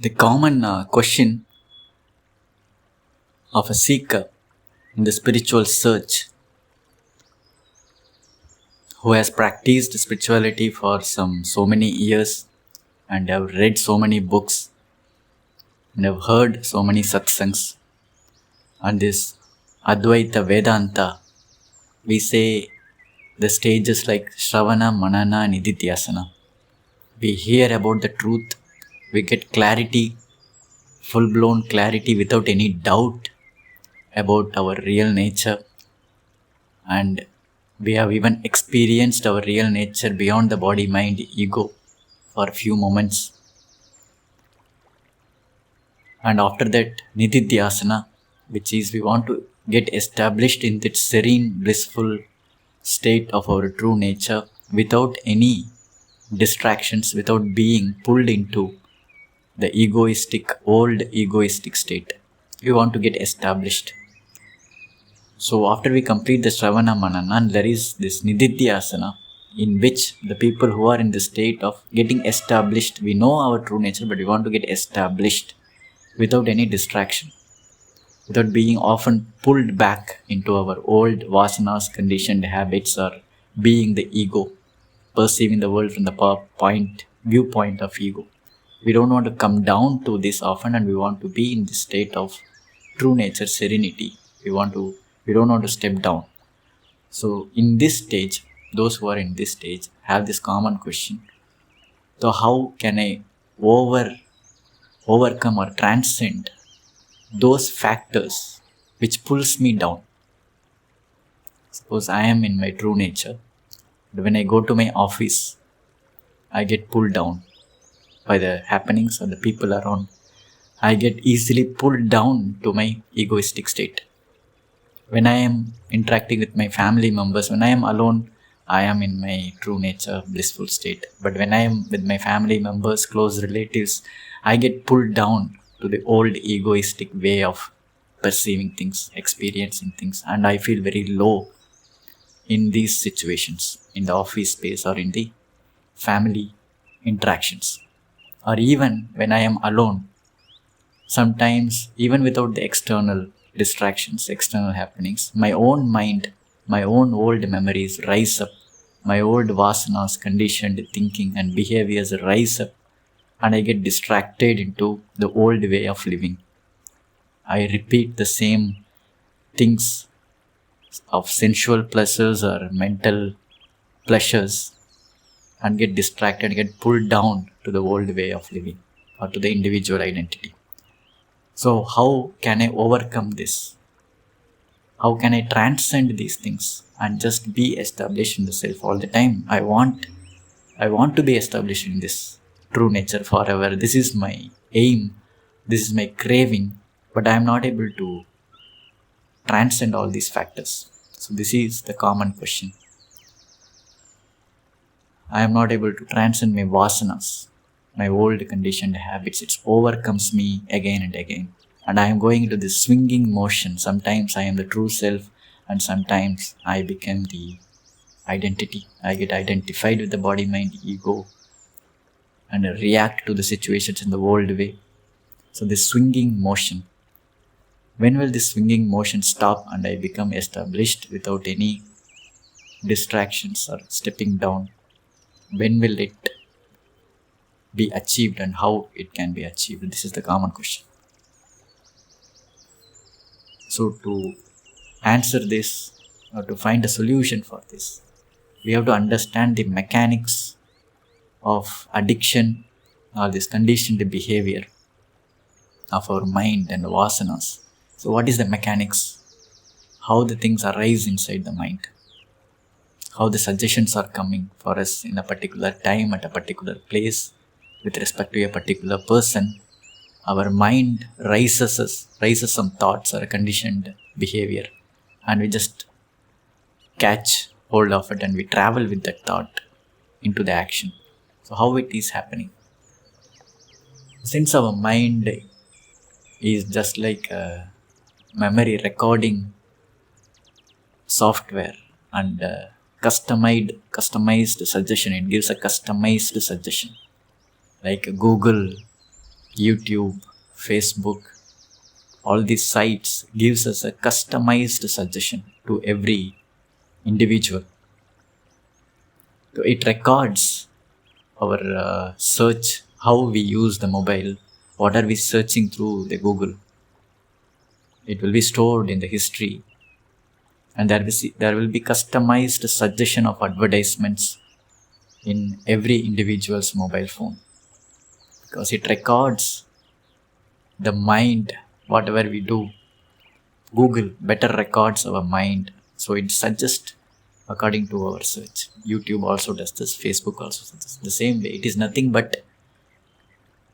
The common question of a seeker in the spiritual search who has practiced spirituality for so many years and have read so many books and have heard so many satsangs and this Advaita Vedanta, we say the stages like Shravana, Manana and Nididhyasana. We hear about the truth, we get clarity, full-blown clarity without any doubt about our real nature, and we have even experienced our real nature beyond the body, mind, ego for a few moments. And after that, Nididhyasana, which is we want to get established in that serene, blissful state of our true nature without any distractions, without being pulled into the old egoistic state. We want to get established. So after we complete the Shravana Manana, there is this Nididhyasana in which the people who are in the state of getting established, we know our true nature, but we want to get established without any distraction, without being often pulled back into our old vasanas, conditioned habits, or being the ego, perceiving the world from the viewpoint of ego. We don't want to come down to this often, and we want to be in this state of true nature, serenity. We don't want to step down. So in this stage, those who are in this stage have this common question. So how can I overcome or transcend those factors which pulls me down? Suppose I am in my true nature, but when I go to my office, I get pulled down by the happenings or the people around. I get easily pulled down to my egoistic state. When I am interacting with my family members, when I am alone, I am in my true nature, blissful state. But when I am with my family members, close relatives, I get pulled down to the old egoistic way of perceiving things, experiencing things, and I feel very low in these situations, in the office space or in the family interactions. Or even when I am alone, sometimes even without the external distractions, external happenings, my own mind, my own old memories rise up, my old vasanas, conditioned thinking and behaviors rise up, and I get distracted into the old way of living. I repeat the same things of sensual pleasures or mental pleasures and get distracted, get pulled down to the old way of living or to the individual identity. So how can I overcome this? How can I transcend these things and just be established in the self all the time? I want to be established in this true nature forever. This is my aim. This is my craving. But I am not able to transcend all these factors. So this is the common question. I am not able to transcend my vasanas, my old conditioned habits. It overcomes me again and again. And I am going into this swinging motion. Sometimes I am the true self, and sometimes I become the identity. I get identified with the body, mind, ego, and react to the situations in the old way. So this swinging motion. When will this swinging motion stop and I become established without any distractions or stepping down? When will it be achieved and how it can be achieved? This is the common question. So to answer this or to find a solution for this, we have to understand the mechanics of addiction or this conditioned behavior of our mind and vasanas. So what is the mechanics? How the things arise inside the mind? How the suggestions are coming for us in a particular time at a particular place with respect to a particular person. Our mind raises some thoughts or a conditioned behavior, and we just catch hold of it and we travel with that thought into the action. So how it is happening? Since our mind is just like a memory recording software and customized suggestion, it gives a customized suggestion like Google YouTube, Facebook, all these sites gives us a customized suggestion to every individual. So it records our search, how we use the mobile, what are we searching through the Google. It will be stored in the history, and there will be customized suggestion of advertisements in every individual's mobile phone, because it records the mind. Whatever we do, Google better records our mind, so it suggests according to our search. YouTube also does this, Facebook also does this. The same way, it is nothing but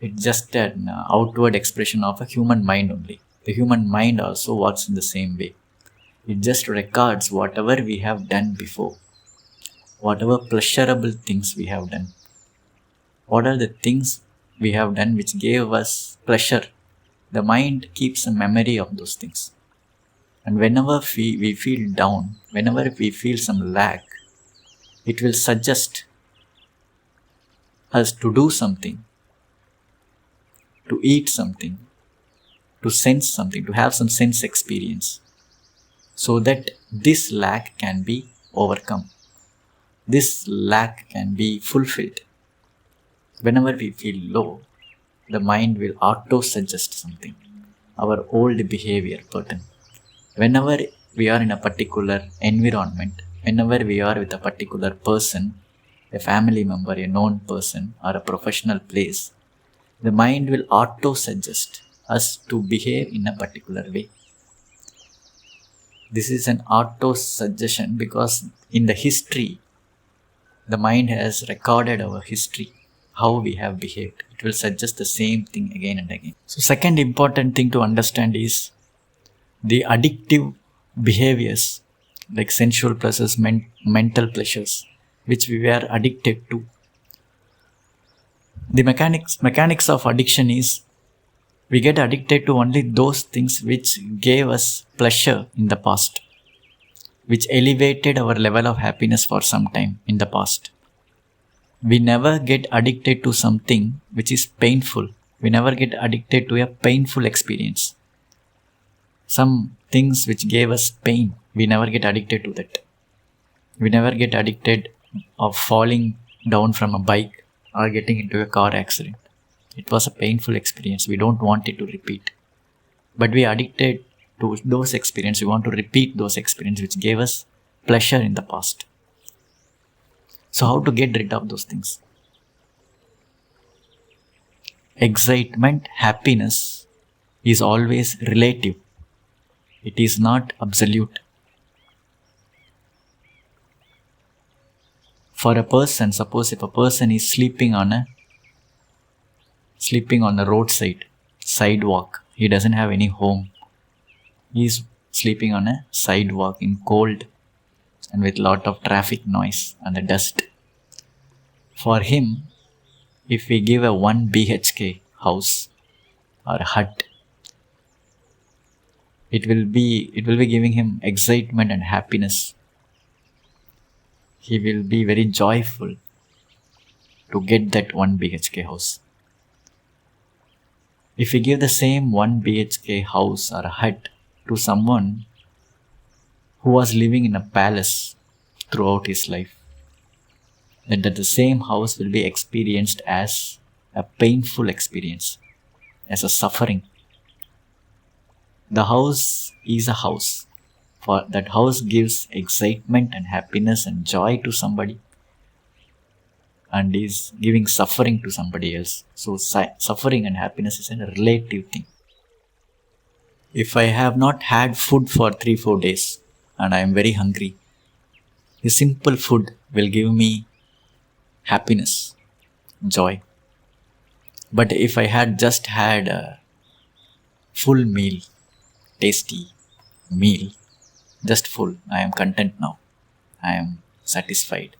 it's just an outward expression of a human mind only. The human mind also works in the same way. It just records whatever we have done before, whatever pleasurable things we have done. What are the things we have done which gave us pleasure? The mind keeps a memory of those things. And whenever we feel down, whenever we feel some lack, it will suggest us to do something, to eat something, to sense something, to have some sense experience, so that this lack can be overcome. This lack can be fulfilled. Whenever we feel low, the mind will auto-suggest something, our old behavior pattern. Whenever we are in a particular environment, whenever we are with a particular person, a family member, a known person, or a professional place, the mind will auto-suggest us to behave in a particular way. This is an auto-suggestion because in the history, the mind has recorded our history, how we have behaved. It will suggest the same thing again and again. So second important thing to understand is the addictive behaviors, like sensual pleasures, mental pleasures, which we were addicted to. The mechanics of addiction is we get addicted to only those things which gave us pleasure in the past, which elevated our level of happiness for some time in the past. We never get addicted to something which is painful. We never get addicted to a painful experience. Some things which gave us pain, we never get addicted to that. We never get addicted of falling down from a bike or getting into a car accident. It was a painful experience. We don't want it to repeat. But we are addicted to those experiences. We want to repeat those experiences which gave us pleasure in the past. So how to get rid of those things? Excitement, happiness is always relative. It is not absolute. For a person, suppose if a person is sleeping on the roadside, sidewalk, he doesn't have any home. He is sleeping on a sidewalk in cold and with lot of traffic noise and the dust. For him, if we give a 1 BHK house or a hut, it will be giving him excitement and happiness. He will be very joyful to get that 1 BHK house. If we give the same 1 BHK house or a hut to someone who was living in a palace throughout his life, then that the same house will be experienced as a painful experience, as a suffering. The house is a house. For that house gives excitement and happiness and joy to somebody, and is giving suffering to somebody else. So suffering and happiness is a relative thing. If I have not had food for 3-4 days and I am very hungry, a simple food will give me happiness, joy. But if I had just had a full meal, tasty meal, just full, I am content now. I am satisfied.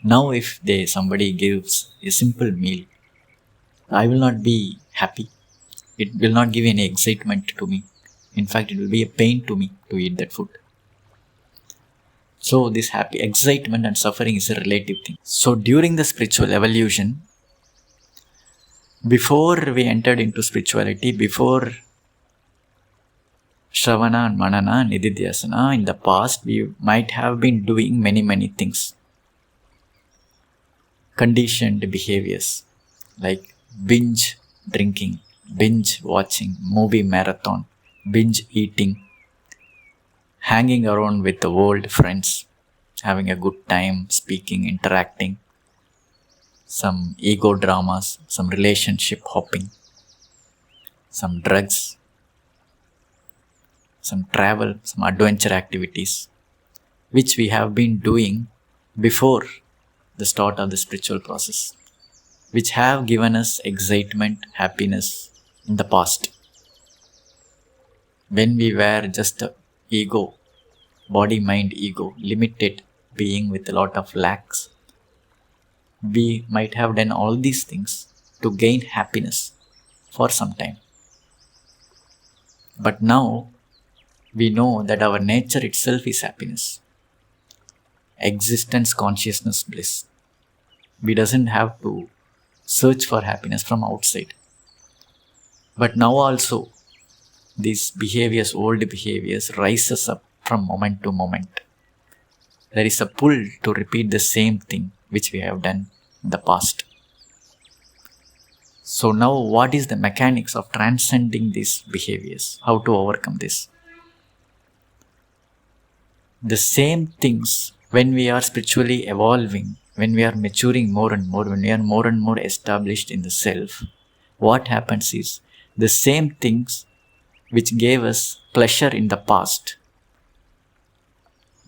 Now if somebody gives a simple meal, I will not be happy. It will not give any excitement to me. In fact, it will be a pain to me to eat that food. So this happy excitement and suffering is a relative thing. So during the spiritual evolution, Before we entered into spirituality, before Shravana and Manana and Nididhyasana, in the past we might have been doing many things. Conditioned behaviors like binge drinking, binge watching, movie marathon, binge eating, hanging around with the old friends, having a good time, speaking, interacting, some ego dramas, some relationship hopping, some drugs, some travel, some adventure activities, which we have been doing before the start of the spiritual process, which have given us excitement, happiness in the past. When we were just a ego, body, mind, ego, limited being with a lot of lacks, we might have done all these things to gain happiness for some time. But now we know that our nature itself is happiness, existence, consciousness, bliss. We doesn't have to search for happiness from outside. But now also these behaviors, old behaviors, rises up from moment to moment. There is a pull to repeat the same thing which we have done in the past. So now what is the mechanics of transcending these behaviors? How to overcome this? The same things, when we are spiritually evolving, when we are maturing more and more, when we are more and more established in the self, what happens is the same things which gave us pleasure in the past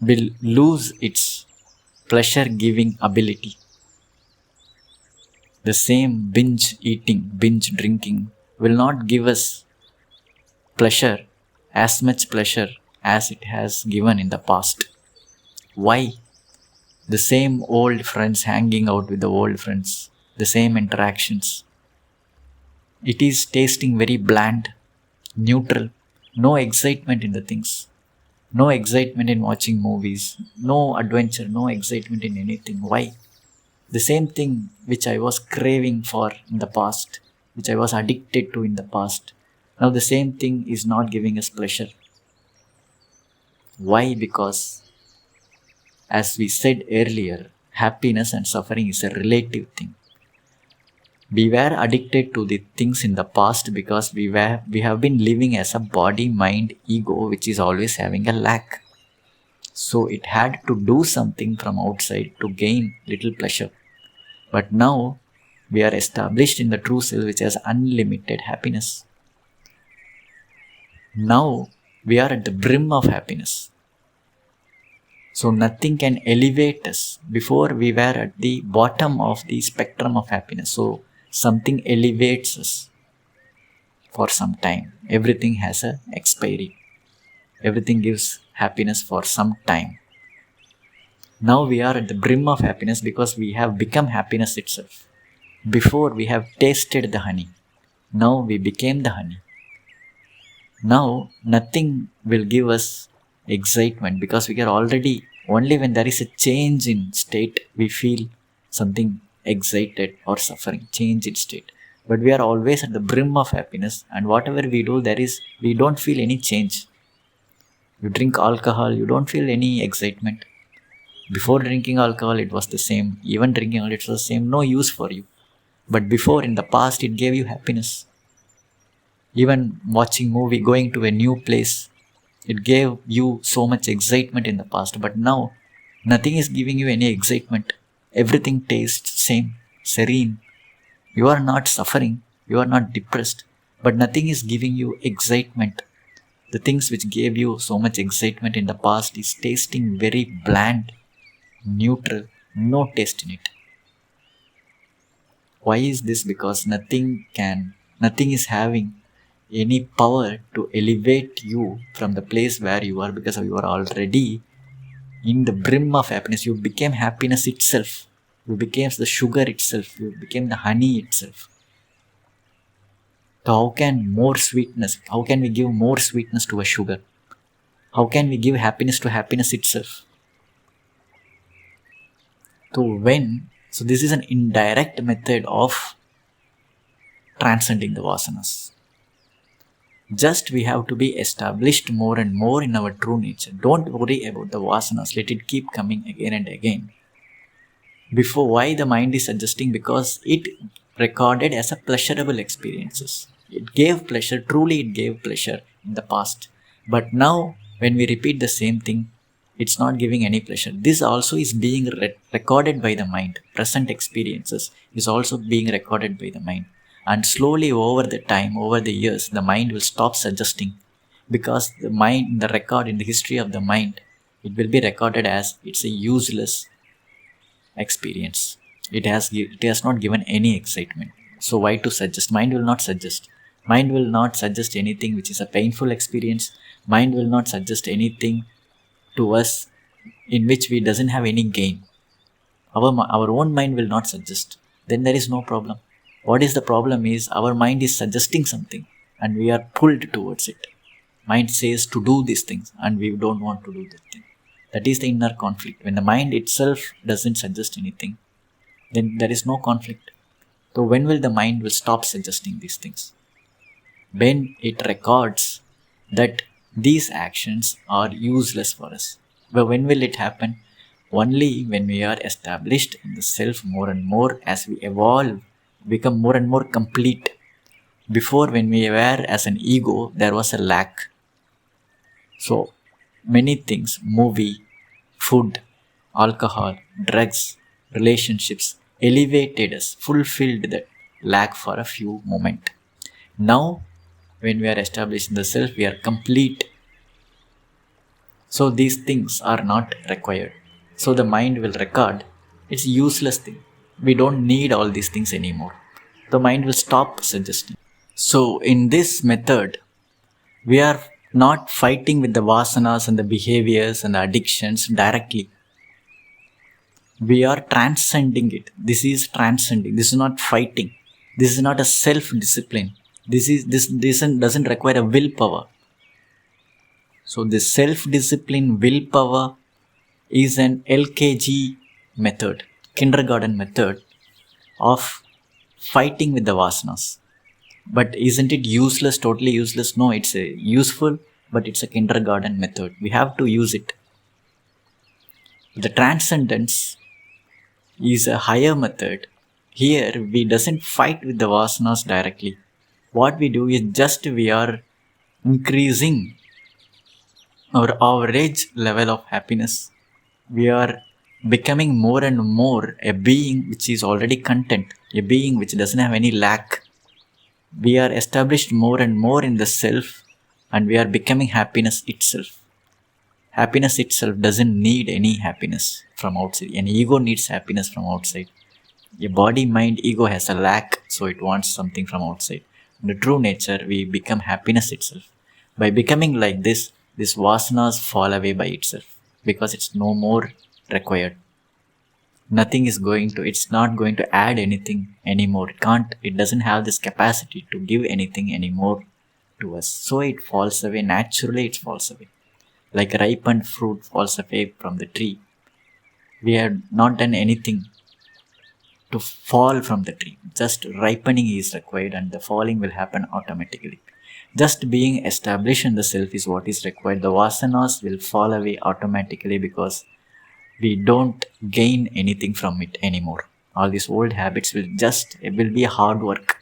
will lose its pleasure giving ability. The same binge eating, binge drinking will not give us pleasure, as much pleasure as it has given in the past. Why? The same old friends, hanging out with the old friends, the same interactions. It is tasting very bland, neutral, no excitement in the things, no excitement in watching movies, no adventure, no excitement in anything. Why? The same thing which I was craving for in the past, which I was addicted to in the past, now the same thing is not giving us pleasure. Why? Because, as we said earlier, happiness and suffering is a relative thing. We were addicted to the things in the past because we have been living as a body, mind, ego, which is always having a lack. So it had to do something from outside to gain little pleasure. But now we are established in the true self, which has unlimited happiness. Now we are at the brim of happiness. So nothing can elevate us. Before we were at the bottom of the spectrum of happiness. So something elevates us for some time. Everything has an expiry. Everything gives happiness for some time. Now we are at the brim of happiness because we have become happiness itself. Before we have tasted the honey. Now we became the honey. Now nothing will give us excitement because we are already, only when there is a change in state, we feel something excited or suffering, change in state. But we are always at the brim of happiness, and whatever we do, we don't feel any change. You drink alcohol, you don't feel any excitement. Before drinking alcohol, it was the same. Even drinking alcohol, it was the same. No use for you. But before, in the past, it gave you happiness. Even watching movie, going to a new place, it gave you so much excitement in the past. But now, nothing is giving you any excitement. Everything tastes same, serene. You are not suffering. You are not depressed. But nothing is giving you excitement. The things which gave you so much excitement in the past is tasting very bland, neutral, no taste in it. Why is this? Because nothing is having any power to elevate you from the place where you are, because you are already in the brim of happiness. You became happiness itself. You became the sugar itself. You became the honey itself. So how can we give more sweetness to a sugar? How can we give happiness to happiness itself? So this is an indirect method of transcending the vasanas. Just we have to be established more and more in our true nature. Don't worry about the vasanas. Let it keep coming again and again. Before, why the mind is adjusting? Because it recorded as a pleasurable experiences. It gave pleasure. Truly it gave pleasure in the past. But now when we repeat the same thing, it's not giving any pleasure. This also is being recorded by the mind. Present experiences is also being recorded by the mind. And slowly over the time, over the years, the mind will stop suggesting, because the mind, the record in the history of the mind, it will be recorded as it's a useless experience. It has not given any excitement. So why to suggest? Mind will not suggest. Mind will not suggest anything which is a painful experience. Mind will not suggest anything to us in which we doesn't have any gain. Our own mind will not suggest. Then there is no problem. What is the problem is our mind is suggesting something and we are pulled towards it. Mind says to do these things and we don't want to do that thing. That is the inner conflict. When the mind itself doesn't suggest anything, then there is no conflict. So when will the mind will stop suggesting these things? When it records that these actions are useless for us. But when will it happen? Only when we are established in the self more and more, as we evolve, become more and more complete. Before, when we were as an ego, there was a lack. So many things, movie, food, alcohol, drugs, relationships, elevated us, fulfilled that lack for a few moments. Now, when we are established in the self, we are complete. So these things are not required. So the mind will record it's useless thing. We don't need all these things anymore. The mind will stop suggesting. So in this method, we are not fighting with the vasanas and the behaviors and the addictions directly. We are transcending it. This is transcending. This is not fighting. This is not a self-discipline. This doesn't require a willpower. So the self-discipline willpower is an LKG method, kindergarten method of fighting with the vasanas. But isn't it useless, totally useless? No, it's useful, but it's a kindergarten method. We have to use it. The transcendence is a higher method. Here, we doesn't fight with the vasanas directly. What we do is just we are increasing our average level of happiness. We are becoming more and more a being which is already content, a being which doesn't have any lack. We are established more and more in the self, and we are becoming happiness itself. Happiness itself doesn't need any happiness from outside. An ego needs happiness from outside. A body, mind, ego has a lack, so it wants something from outside. In the true nature, we become happiness itself. By becoming like this, these vasanas fall away by itself, because it's no more required. It's not going to add anything anymore. It doesn't have this capacity to give anything anymore to us. So it falls away. Naturally, it falls away. Like ripened fruit falls away from the tree. We have not done anything to fall from the tree. Just ripening is required and the falling will happen automatically. Just being established in the self is what is required. The vasanas will fall away automatically because we don't gain anything from it anymore. All these old habits will be hard work.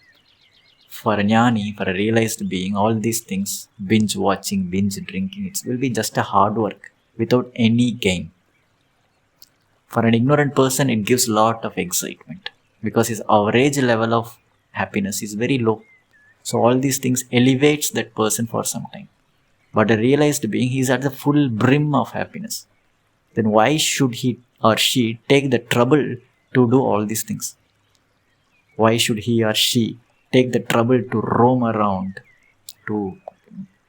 For a jnani, for a realized being, all these things, binge watching, binge drinking, it will be just a hard work without any gain. For an ignorant person, it gives a lot of excitement because his average level of happiness is very low. So all these things elevates that person for some time. But a realized being, he is at the full brim of happiness. Then why should he or she take the trouble to do all these things? Why should he or she take the trouble to roam around, to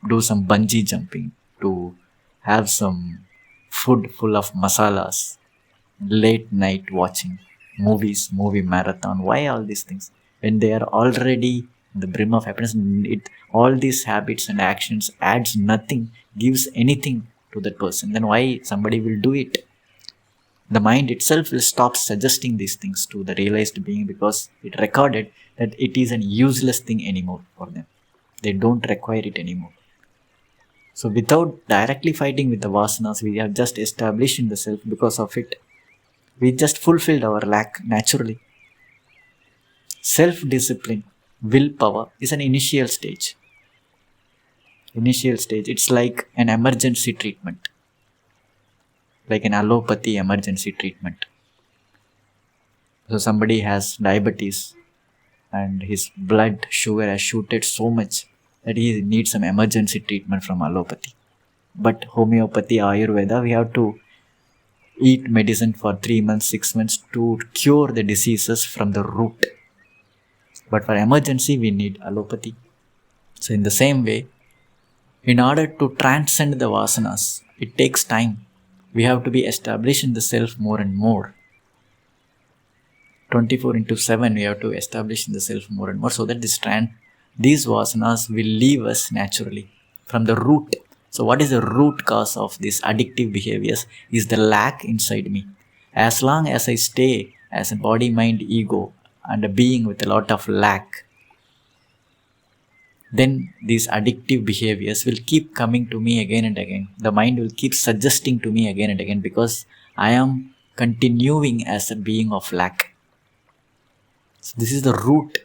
do some bungee jumping, to have some food full of masalas, late night watching movies, movie marathon? Why all these things? When they are already in the brim of happiness, all these habits and actions adds nothing, gives anything to that person. Then why somebody will do it? The mind itself will stop suggesting these things to the realized being because it recorded that it is an useless thing anymore for them. They don't require it anymore. So without directly fighting with the vasanas, we have just established in the self because of it. We just fulfilled our lack naturally. Self-discipline, willpower is an initial stage. It's like an emergency treatment. Like an allopathy emergency treatment. So somebody has diabetes and his blood sugar has shooted so much that he needs some emergency treatment from allopathy. But homeopathy, Ayurveda, we have to eat medicine for 3 months, 6 months to cure the diseases from the root. But for emergency, we need allopathy. So in the same way, in order to transcend the vasanas, it takes time. We have to be established in the self more and more. 24/7, we have to establish in the self more and more so that these vasanas will leave us naturally from the root. So what is the root cause of these addictive behaviors is the lack inside me. As long as I stay as a body, mind, ego and a being with a lot of lack, then these addictive behaviors will keep coming to me again and again. The mind will keep suggesting to me again and again because I am continuing as a being of lack. So this is the root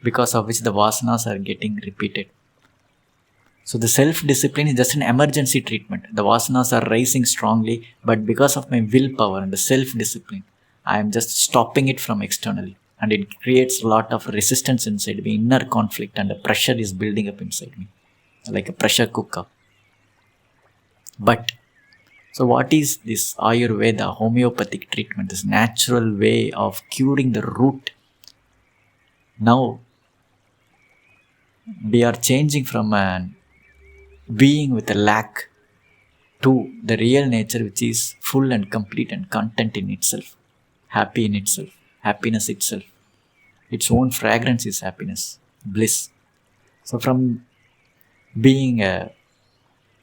because of which the vasanas are getting repeated. So the self-discipline is just an emergency treatment. The vasanas are rising strongly, but because of my willpower and the self-discipline, I am just stopping it from externally. And it creates a lot of resistance inside me, inner conflict, and the pressure is building up inside me, like a pressure cooker. But, so what is this Ayurveda, homeopathic treatment, this natural way of curing the root? Now, we are changing from a being with a lack to the real nature which is full and complete and content in itself, happy in itself. Happiness itself. Its own fragrance is happiness, bliss. So from being a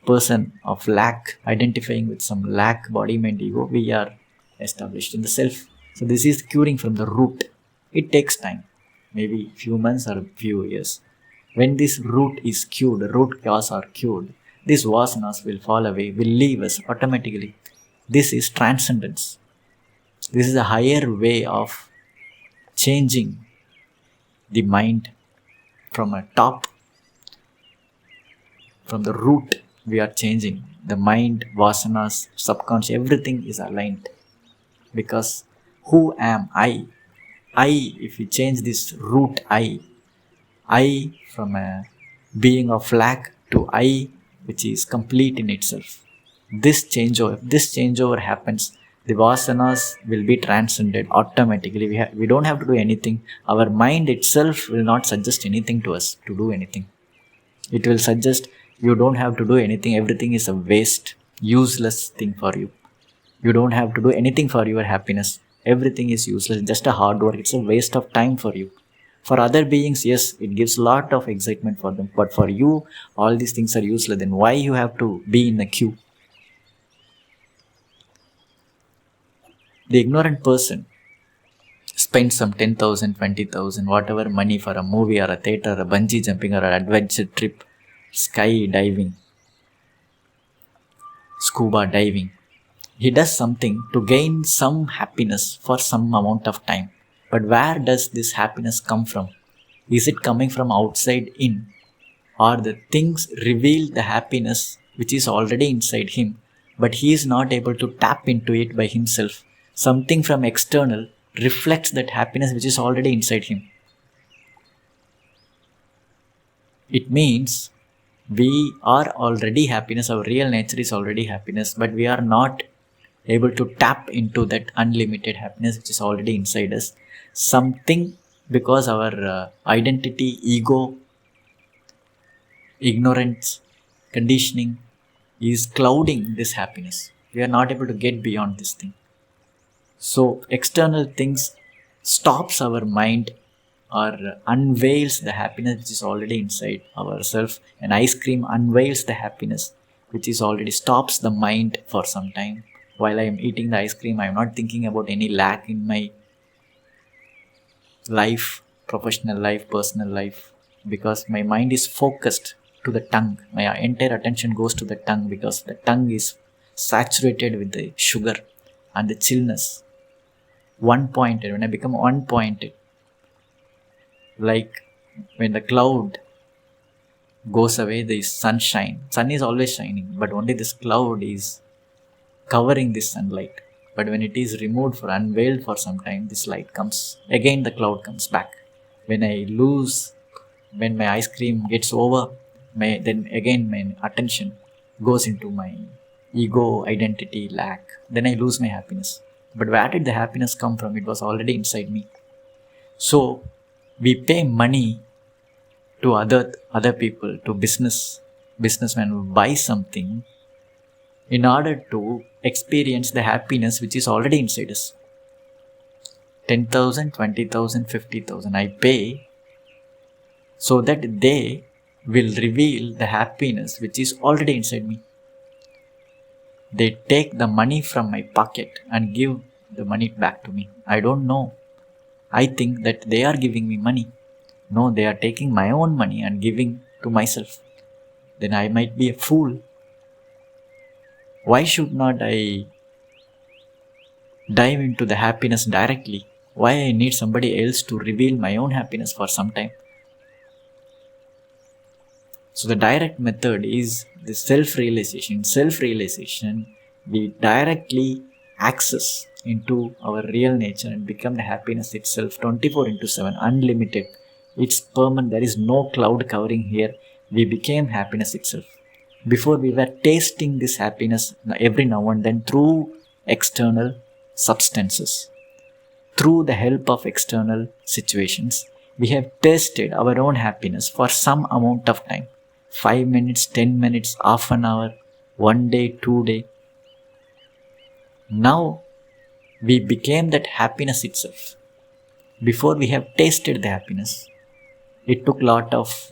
person of lack, identifying with some lack, body, mind, ego, we are established in the self. So this is curing from the root. It takes time, maybe few months or few years. When this root is cured, the root cause are cured, these vasanas will fall away, will leave us automatically. This is transcendence. This is a higher way of changing the mind from a top, from the root. We are changing the mind, vasanas, subconscious, everything is aligned. Because who am I? If we change this root I from a being of lack to I which is complete in itself. This changeover happens, the vasanas will be transcended automatically. We don't have to do anything. Our mind itself will not suggest anything to us to do anything. It will suggest you don't have to do anything. Everything is a waste, useless thing for you. You don't have to do anything for your happiness. Everything is useless, just a hard work. It's a waste of time for you. For other beings, yes, it gives a lot of excitement for them. But for you, all these things are useless. Then why you have to be in a queue? The ignorant person spends some 10,000, 20,000, whatever money for a movie or a theater, a bungee jumping or an adventure trip, sky diving, scuba diving. He does something to gain some happiness for some amount of time. But where does this happiness come from? Is it coming from outside in? Or the things reveal the happiness which is already inside him, but he is not able to tap into it by himself? Something from external reflects that happiness which is already inside him. It means we are already happiness, our real nature is already happiness, but we are not able to tap into that unlimited happiness which is already inside us. Something, because our identity, ego, ignorance, conditioning is clouding this happiness. We are not able to get beyond this thing. So external things stops our mind or unveils the happiness which is already inside ourselves. And ice cream unveils the happiness which is already, stops the mind for some time. While I am eating the ice cream, I am not thinking about any lack in my life, professional life, personal life, because my mind is focused to the tongue. My entire attention goes to the tongue because the tongue is saturated with the sugar and the chillness. One pointed, when I become one pointed, like when the cloud goes away, the sunshine. Sun is always shining, but only this cloud is covering this sunlight. But when it is removed for unveiled for some time, this light comes. Again the cloud comes back. When my ice cream gets over, then again my attention goes into my ego, identity, lack. Then I lose my happiness. But where did the happiness come from? It was already inside me. So we pay money to other people, to businessmen who buy something in order to experience the happiness which is already inside us. 10,000, 20,000, 50,000 I pay so that they will reveal the happiness which is already inside me. They take the money from my pocket and give the money back to me. I don't know. I think that they are giving me money. No, they are taking my own money and giving to myself. Then I might be a fool. Why should not I dive into the happiness directly? Why I need somebody else to reveal my own happiness for some time? So the direct method is the self-realization. Self-realization, we directly access into our real nature and become the happiness itself, 24/7, unlimited. It's permanent. There is no cloud covering here. We became happiness itself. Before we were tasting this happiness every now and then through external substances. Through the help of external situations, we have tasted our own happiness for some amount of time. 5 minutes, 10 minutes, half an hour, 1 day, 2 days. Now we became that happiness itself. Before we have tasted the happiness. It took lot of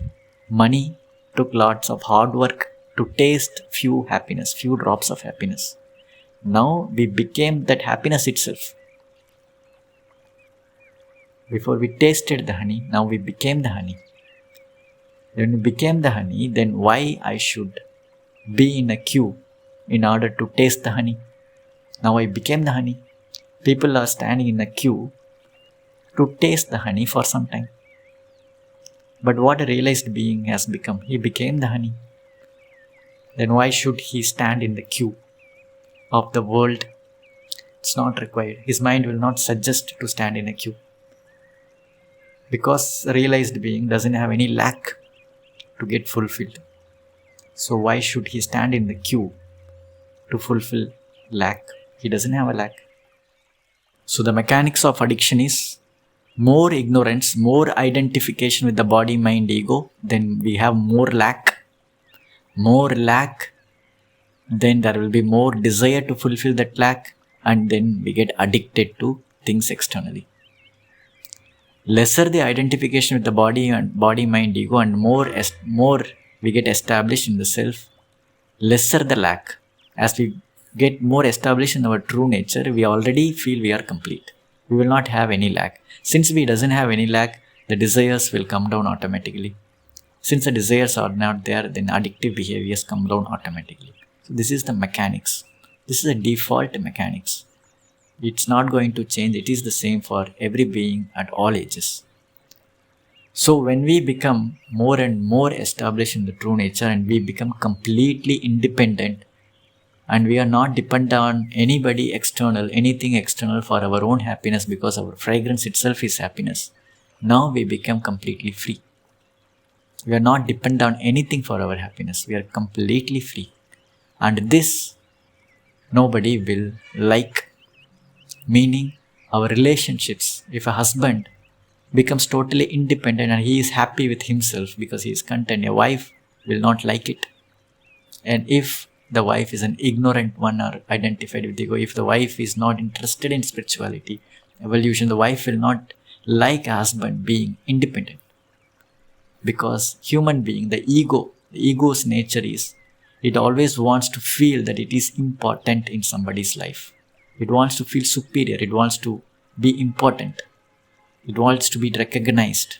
money, took lots of hard work to taste few drops of happiness. Now we became that happiness itself. Before we tasted the honey, now we became the honey. When we became the honey, then why I should be in a queue in order to taste the honey? Now I became the honey. People are standing in a queue to taste the honey for some time. But what a realized being has become, he became the honey. Then why should he stand in the queue of the world? It's not required. His mind will not suggest to stand in a queue. Because a realized being doesn't have any lack to get fulfilled. So why should he stand in the queue to fulfill lack? He doesn't have a lack. So the mechanics of addiction is more ignorance, more identification with the body, mind, ego, then we have more lack, then there will be more desire to fulfill that lack, and then we get addicted to things externally. Lesser the identification with the body, mind, ego, and more we get established in the self, lesser the lack. As we get more established in our true nature, we already feel we are complete. We will not have any lack. Since we doesn't have any lack, the desires will come down automatically. Since the desires are not there, then addictive behaviors come down automatically. So this is the mechanics. This is the default mechanics. It's not going to change. It is the same for every being at all ages. So when we become more and more established in the true nature and we become completely independent, and we are not dependent on anybody external, anything external for our own happiness, because our fragrance itself is happiness. Now we become completely free. We are not dependent on anything for our happiness. We are completely free. And this nobody will like. Meaning our relationships, if a husband becomes totally independent and he is happy with himself because he is content, a wife will not like it. And if the wife is an ignorant one or identified with ego, if the wife is not interested in spirituality, evolution, the wife will not like a husband being independent. Because human being, the ego's nature is It always wants to feel that it is important in somebody's life. It wants to feel superior. It wants to be important. It wants to be recognized.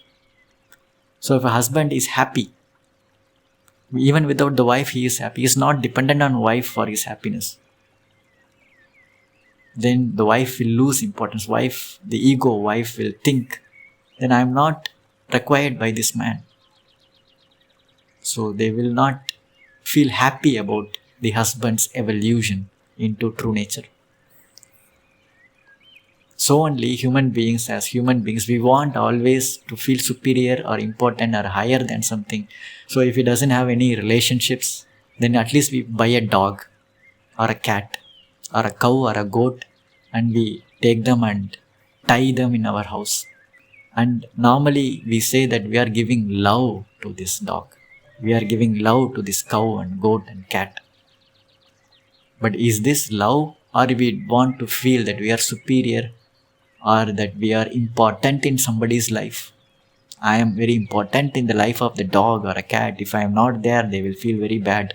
So if a husband is happy, even without the wife, he is happy. He is not dependent on wife for his happiness. Then the wife will lose importance. The ego wife will think, then I am not required by this man. So they will not feel happy about the husband's evolution into true nature. So only human beings, as human beings, we want always to feel superior or important or higher than something. So if he doesn't have any relationships, then at least we buy a dog or a cat or a cow or a goat, and we take them and tie them in our house. And normally we say that we are giving love to this dog. We are giving love to this cow and goat and cat. But is this love, or we want to feel that we are superior or that we are important in somebody's life? I am very important in the life of the dog or a cat. If I am not there, they will feel very bad.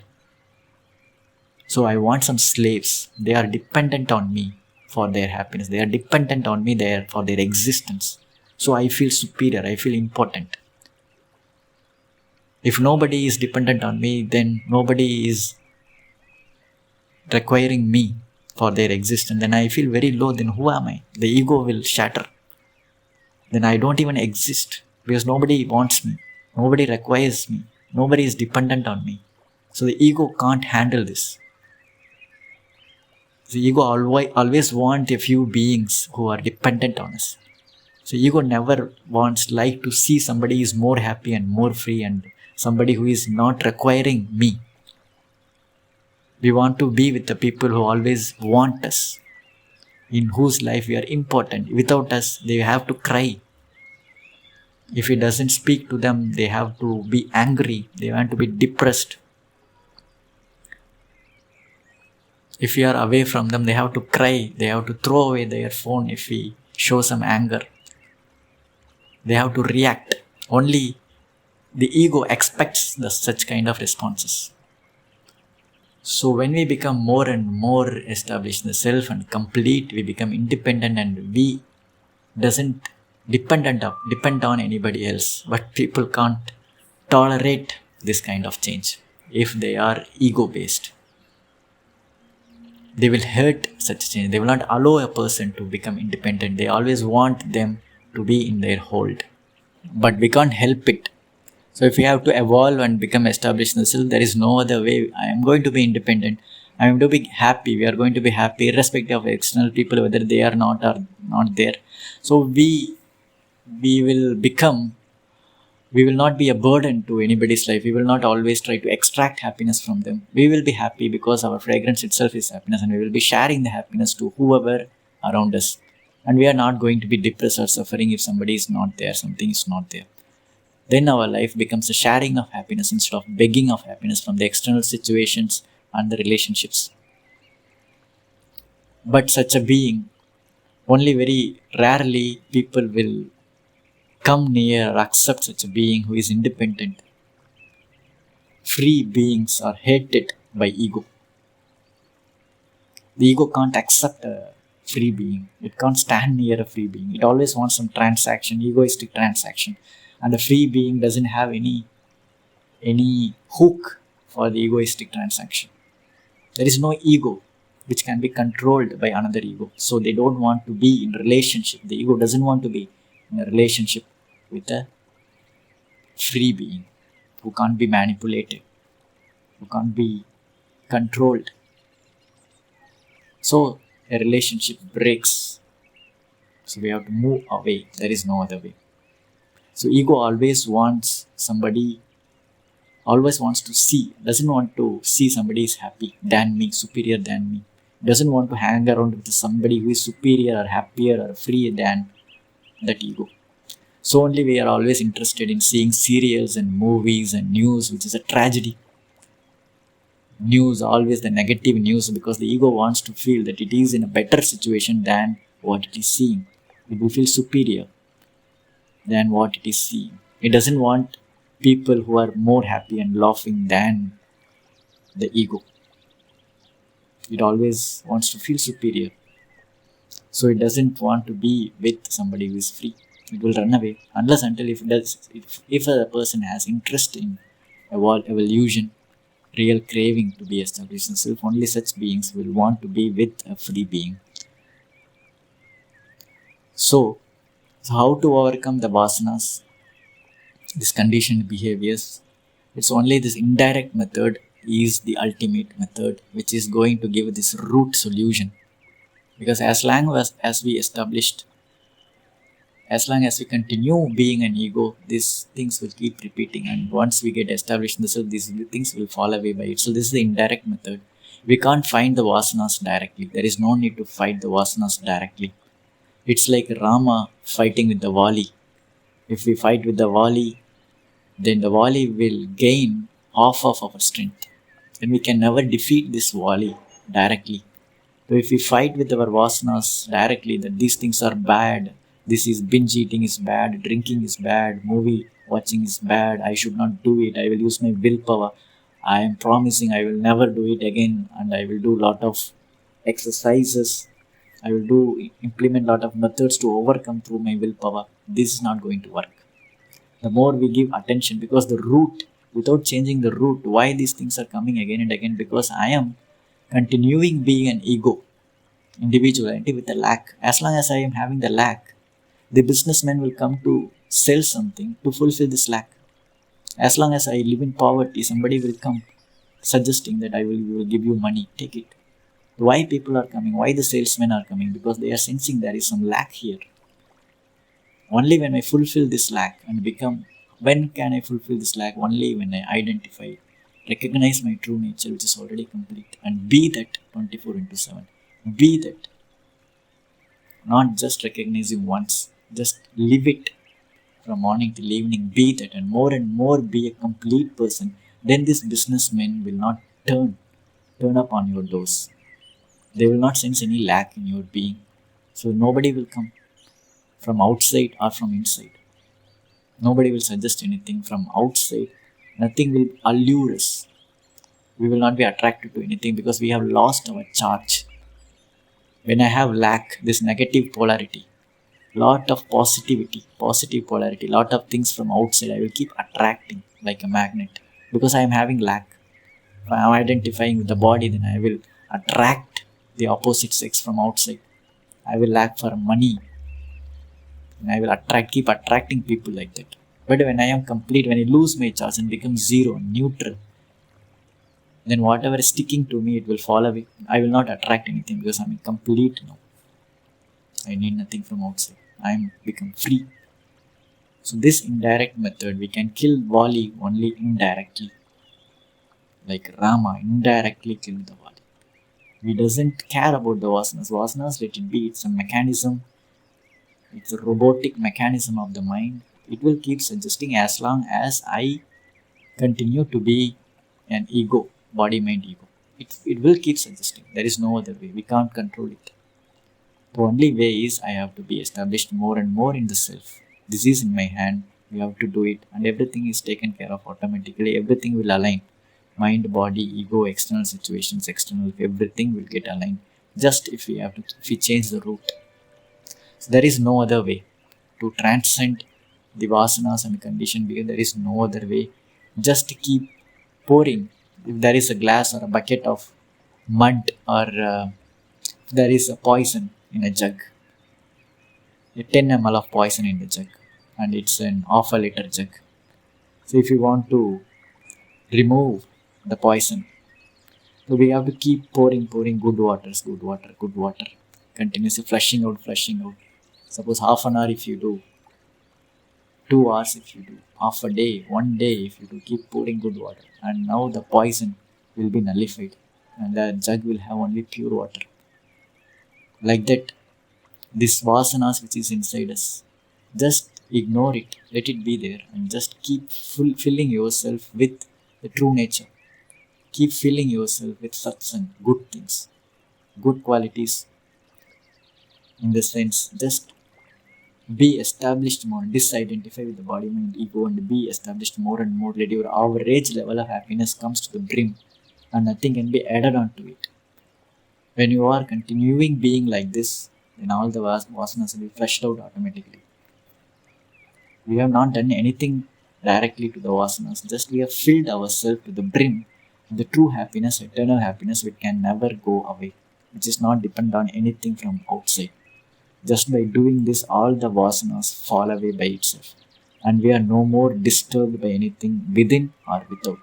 So I want some slaves. They are dependent on me for their happiness. They are dependent on me there for their existence. So I feel superior. I feel important. If nobody is dependent on me, then nobody is requiring me for their existence. Then I feel very low. Then who am I? The ego will shatter. Then I don't even exist because nobody wants me. Nobody requires me. Nobody is dependent on me. So the ego can't handle this. The ego always wants a few beings who are dependent on us. So ego never wants to see somebody is more happy and more free and somebody who is not requiring me. We want to be with the people who always want us, in whose life we are important. Without us, they have to cry. If it doesn't speak to them, they have to be angry. They want to be depressed. If we are away from them, they have to cry. They have to throw away their phone if we show some anger. They have to react. Only the ego expects such kind of responses. So when we become more and more established in the self and complete, we become independent and we doesn't depend on anybody else. But people can't tolerate this kind of change if they are ego-based. They will hurt such change. They will not allow a person to become independent. They always want them to be in their hold. But we can't help it. So if we have to evolve and become established in the self, there is no other way. I am going to be independent. I am going to be happy. We are going to be happy irrespective of external people, whether they are not or not there. So we will not be a burden to anybody's life. We will not always try to extract happiness from them. We will be happy because our fragrance itself is happiness, and we will be sharing the happiness to whoever around us. And we are not going to be depressed or suffering if somebody is not there, something is not there. Then our life becomes a sharing of happiness instead of begging of happiness from the external situations and the relationships. But such a being, only very rarely people will come near or accept such a being who is independent. Free beings are hated by ego. The ego can't accept a free being. It can't stand near a free being. It always wants some transaction, egoistic transaction. And the free being doesn't have any hook for the egoistic transaction. There is no ego which can be controlled by another ego. So they don't want to be in relationship. The ego doesn't want to be in a relationship with a free being who can't be manipulated, who can't be controlled. So a relationship breaks. So we have to move away. There is no other way. So ego always wants to see, doesn't want to see somebody is happy than me, superior than me. Doesn't want to hang around with somebody who is superior or happier or free than that ego. So only we are always interested in seeing serials and movies and news, which is a tragedy. News, always the negative news, because the ego wants to feel that it is in a better situation than what it is seeing. It will feel superior than what it is seeing. It doesn't want people who are more happy and laughing than the ego. It always wants to feel superior. So it doesn't want to be with somebody who is free. It will run away unless until if a person has interest in evolution, real craving to be established in self, only such beings will want to be with a free being. So how to overcome the vasanas, these conditioned behaviors? It's only this indirect method is the ultimate method, which is going to give this root solution. Because as long as we established, as long as we continue being an ego, these things will keep repeating. And once we get established in the self, these things will fall away by it. So this is the indirect method. We can't find the vasanas directly. There is no need to fight the vasanas directly. It's like Rama fighting with the Vali. If we fight with the Vali, then the Vali will gain half of our strength. And we can never defeat this Vali directly. So if we fight with our vasanas directly, that these things are bad, this is binge eating is bad, drinking is bad, movie watching is bad, I should not do it, I will use my willpower, I am promising I will never do it again, and I will do lot of exercises, I will implement lot of methods to overcome through my willpower. This is not going to work. The more we give attention, because the root, without changing the root, why these things are coming again and again, because I am continuing being an ego, individuality with a lack. As long as I am having the lack, the businessman will come to sell something to fulfill this lack. As long as I live in poverty, somebody will come suggesting that I will give you money, take it. Why people are coming? Why the salesmen are coming? Because they are sensing there is some lack here. Only when I fulfill this lack and become, when can I fulfill this lack? Only when I identify, recognize my true nature, which is already complete, and be that 24/7. Be that. Not just recognizing once, just live it from morning till evening. Be that, and more be a complete person. Then this businessmen will not turn up on your doors. They will not sense any lack in your being. So nobody will come from outside or from inside. Nobody will suggest anything from outside. Nothing will allure us. We will not be attracted to anything because we have lost our charge. When I have lack, this negative polarity, lot of positive polarity, lot of things from outside, I will keep attracting like a magnet because I am having lack. If I am identifying with the body, then I will attract the opposite sex from outside. I will lack for money, and I will keep attracting people like that. But when I am complete, when I lose my charge and become zero, neutral, then whatever is sticking to me, it will fall away. I will not attract anything because I am complete now. I need nothing from outside. I am become free. So this indirect method, we can kill Vali only indirectly. Like Rama indirectly killed the Vali. He doesn't care about the vasanas. Vasanas, let it be. It's a mechanism. It's a robotic mechanism of the mind. It will keep suggesting as long as I continue to be an ego, body-mind ego. It will keep suggesting. There is no other way. We can't control it. The only way is I have to be established more and more in the self. This is in my hand. We have to do it. And everything is taken care of automatically. Everything will align. Mind, body, ego, external situations, everything will get aligned. Just if we change the route. So there is no other way to transcend the vasanas and condition, because there is no other way. Just keep pouring. If there is a glass or a bucket of mud, or if there is a poison in a jug, a 10 ml of poison in the jug, and it's an half a liter jug. So if you want to remove the poison, so we have to keep pouring good water, continuously flushing out. Suppose half an hour if you do, 2 hours if you do, half a day, 1 day if you do, keep pouring good water, and now the poison will be nullified and the jug will have only pure water. Like that, this vasanas which is inside us, just ignore it, let it be there, and just keep filling yourself with the true nature. Keep filling yourself with satsang, good things, good qualities. In the sense, just be established more, disidentify with the body, mind, ego, and be established more and more. Let your average level of happiness comes to the brim. and nothing can be added on to it. When you are continuing being like this, then all the vasanas will be flushed out automatically. We have not done anything directly to the vasanas, just we have filled ourselves to the brim with the true happiness, eternal happiness, which can never go away, which is not dependent on anything from outside. Just by doing this, all the vasanas fall away by itself, and we are no more disturbed by anything within or without.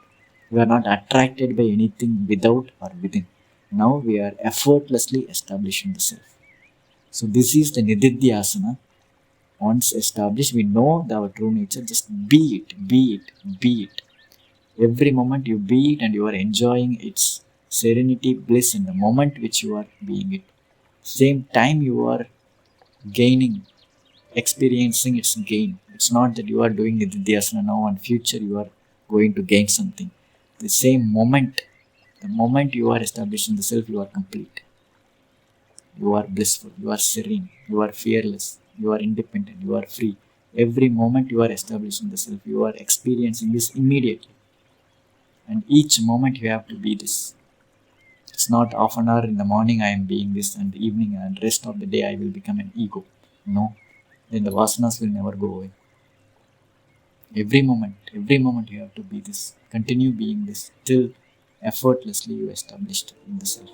We are not attracted by anything without or within. Now we are effortlessly establishing the self. So this is the Nididhyasana. Once established, we know our true nature. Just be it, be it, be it. Every moment you be it, and you are enjoying its serenity, bliss in the moment which you are being it. Same time you are gaining, experiencing its gain. It's not that you are doing Nididhyasana now and future you are going to gain something. The same moment, the moment you are establishing the self, you are complete. You are blissful, you are serene, you are fearless, you are independent, you are free. Every moment you are establishing the self, you are experiencing this immediately. And each moment you have to be this. It's not half an hour in the morning I am being this, and the evening and rest of the day I will become an ego. No. Then the vasanas will never go away. Every moment you have to be this. Continue being this till effortlessly you established in the self.